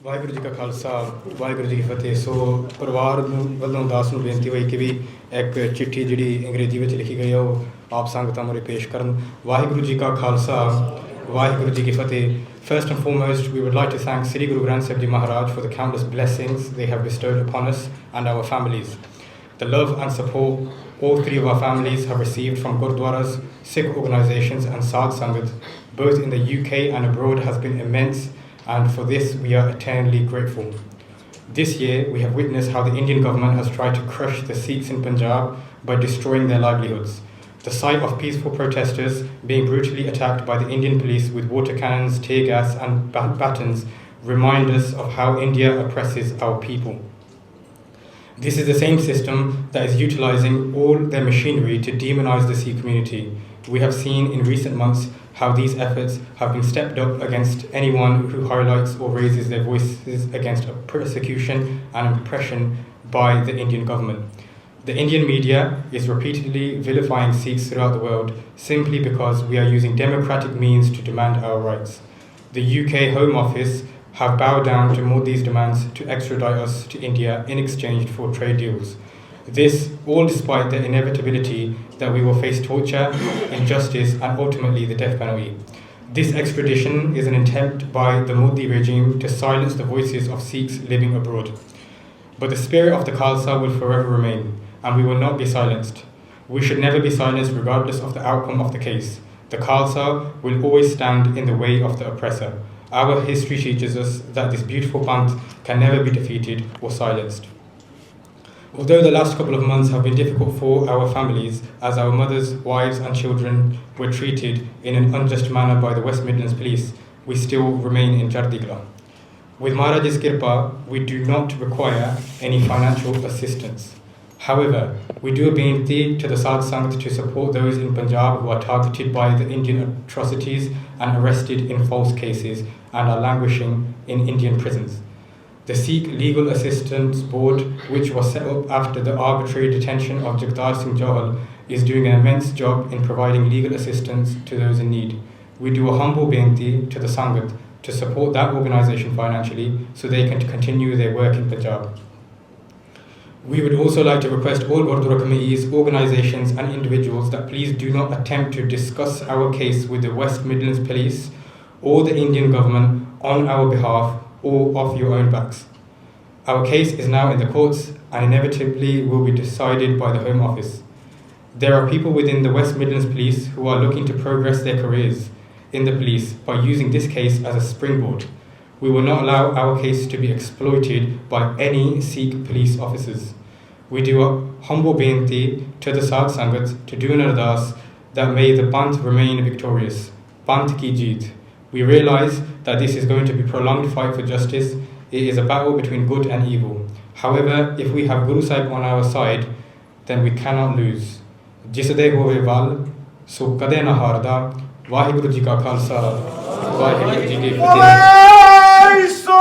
ਵਾਹਿਗੁਰੂ ਜੀ ਕਾ ਖਾਲਸਾ ਵਾਹਿਗੁਰੂ ਜੀ ਕੀ ਫਤਿਹ। ਸੋ ਪਰਿਵਾਰ ਨੂੰ ਵੱਲੋਂ ਦਾਸ ਨੂੰ ਬੇਨਤੀ ਹੋਈ ਕਿ ਵੀ ਇੱਕ ਚਿੱਠੀ ਜਿਹੜੀ ਅੰਗਰੇਜ਼ੀ ਵਿੱਚ ਲਿਖੀ ਗਈ ਹੈ ਉਹ ਆਪ ਸੰਗਤਾਂ ਮੁਰੇ ਪੇਸ਼ ਕਰਨ। ਵਾਹਿਗੁਰੂ ਜੀ ਕਾ ਖਾਲਸਾ ਵਾਹਿਗੁਰੂ ਜੀ ਕੀ ਫਤਿਹ। First and foremost, we would like to thank Sri Guru Granth Sahib Ji Maharaj for the countless blessings they have bestowed upon us and our families. The love and support all three of our families have received from Gurdwaras, Sikh organisations and Sadh Sangat, both in the UK and abroad, has been immense, and for this we are eternally grateful. This year we have witnessed how the Indian government has tried to crush the Sikhs in Punjab by destroying their livelihoods. The sight of peaceful protesters being brutally attacked by the Indian police with water cannons, tear gas and batons remind us of how India oppresses our people. This is the same system that is utilising all their machinery to demonise the Sikh community. We have seen in recent months how these efforts have been stepped up against anyone who highlights or raises their voices against persecution and oppression by the Indian government. The Indian media is repeatedly vilifying Sikhs throughout the world simply because we are using democratic means to demand our rights. The UK Home Office have bowed down to Modi's demands to extradite us to India in exchange for trade deals. This all despite the inevitability that we will face torture, injustice and ultimately the death penalty. This extradition is an attempt by the Modi regime to silence the voices of Sikhs living abroad. But the spirit of the Khalsa will forever remain, and we will not be silenced. We should never be silenced regardless of the outcome of the case. The Khalsa will always stand in the way of the oppressor. Our history teaches us that this beautiful Panth can never be defeated or silenced. Although the last couple of months have been difficult for our families, as our mothers, wives and children were treated in an unjust manner by the West Midlands police, we still remain in Jardigla. With Maharaj's Kirpa, we do not require any financial assistance. However, we do a beinti to the Sadh Sangat to support those in Punjab who are targeted by the Indian atrocities and arrested in false cases and are languishing in Indian prisons. The Sikh Legal Assistance Board, which was set up after the arbitrary detention of Jagtar Singh Johal, is doing an immense job in providing legal assistance to those in need. We do a humble beinti to the Sangat to support that organisation financially so they can continue their work in Punjab. We would also like to request all Gurdwara committees, organisations and individuals that please do not attempt to discuss our case with the West Midlands Police or the Indian government on our behalf or off your own backs. Our case is now in the courts and inevitably will be decided by the Home Office. There are people within the West Midlands Police who are looking to progress their careers in the police by using this case as a springboard. We will not allow our case to be exploited by any Sikh police officers. We do a humble beinti to the Sadh Sangat to do an ardas that may the Panth remain victorious. Panth ki jeet. We realise that this is going to be a prolonged fight for justice. It is a battle between good and evil. However, if we have Guru Sahib on our side, then we cannot lose. Jisde hove wal, so kade na harda. Vaheguru ji ka khalsa, Vaheguru ji ki fateh. So